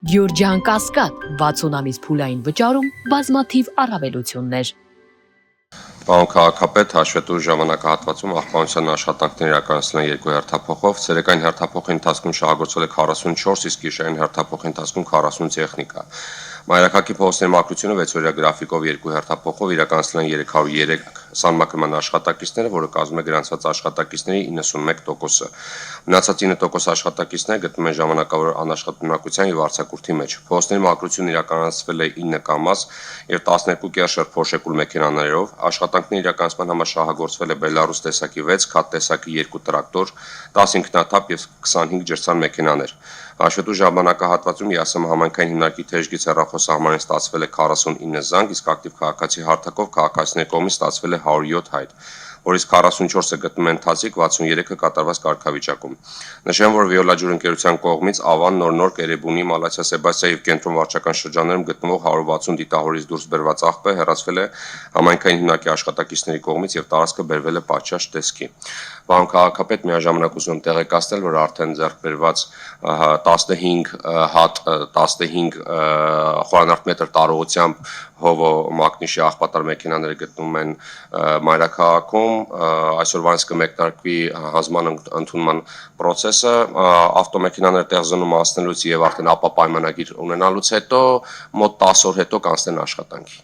Գյուրջան Կասկադ 60 ամիս փուլային վճարում բազմաթիվ առավելություններ։ Պարոն քաղաքապետ, հաշվետու ժամանակահատվածում աղբանության աշխատանքներ իրականացնել են 2 հերթափոխով, ցերեկային հերթափոխի ընթացքում շահագործվել է 44, իսկ գիշերային հերթափոխի ընթացքում 40 տեխնիկա։ Մայրաքաղաքի փողոցների մաքրությունը 6-օրյա գրաֆիկով 2 հերթափոխով իրականացնել են 303 սանմակրման աշխատակիցները, որը կազմում է գրանցված աշխատակիցների 91%-ը։ Մնացած 9% աշխատակիցները գտնվում են ժամանակավոր անաշխատունակության եւ արձակուրդի մեջ։ Փողոցների մաքրությունն իրականացվել է 9 կամազ եւ 12 կերշեր փոշեկուլ մեքենաներով։ Աշխատանքների իրականացման համար շահագործվել է Բելարուս տեսակի 6, Քաթ տեսակի 2 տրակտոր, 10 ինքնաթափ եւ 25 ջրցան մեքենաներ։ Հաշվետու ժամանակահատվածում ԵԱՍՄ համայնքային հիմնարկի թեժգից հեռախոսահամարին ստացվել է 49 զանգ, իսկ ակտիվ քաղաքացի հարթակով քաղաքացիների կողմից ստացվել է 107 հայտ, որից 44-ը գտնվում են ընթացիկ, 63-ը կատարված կարգավիճակում։ Նշեմ, որ Վիոլաջուր ընկերության կողմից Ավան, Նոր, Էրեբունի, Մալացիա, Սեբաստիա եւ Կենտրոն վարչական շրջաններում գտնվող 160 դիտահորից դուրս բերված աղբը հեռացվել է համայնքային հիմնարկի աշխատակիցների կողմից եւ տարածքը բերվել է պատշաճ տեսքի։ Պարոն քաղաքապետ, միաժամանակ ուզում եմ տեղեկացնել, որ արդեն ձեռք բերված 15 հատ 15 խորանարդ մետր տարողությամբ հովո մակնիշի աղբատար մեքենաները գտնվում են Մայրաքաղաքում, այսօրվանից կմեկնարկվի հանձնման ընդունման process-ը, ավտոմեքենաները տեղզոնում հասնելուց եւ արդեն ապա պայմանագիր ունենալուց հետո մոտ 10 օր հետո կանցնեն աշխատանքի։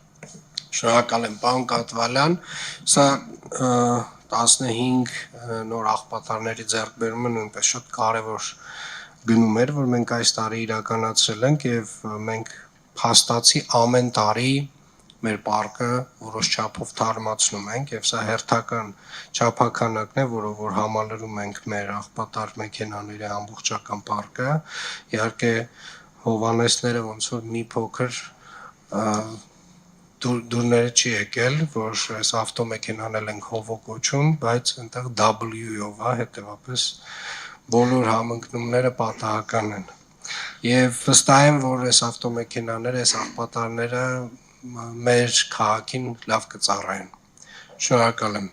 Շնորհակալ եմ, պարոն Կատվալյան, սա 15 նոր աղբատարների ձեռքբերումը նույնպես շատ կարևոր գնում էր, որ մենք այս տարի իրականացրել ենք եւ մենք փաստացի ամեն տարի մեր պարկը որոշ չափով թարմացնում ենք եւ սա հերթական չափականակն է, որով որ համալրում ենք մեր աղբատար մեքենաների ամբողջական պարկը։ Իհարկե հովանեսները ոնց որ մի փոքր դուրները չի եկել, որ այս ավտոմեքենան ենք հովո կոչում, բայց այնտեղ W-ով է, հետեւապես բոլոր համընկնումները պատահական են։ Եվ վստահ եմ, որ այս ավտոմեքենաները, այս աղբատարները մեր քաղաքին լավ կծառայեն։ Շնորհակալ եմ։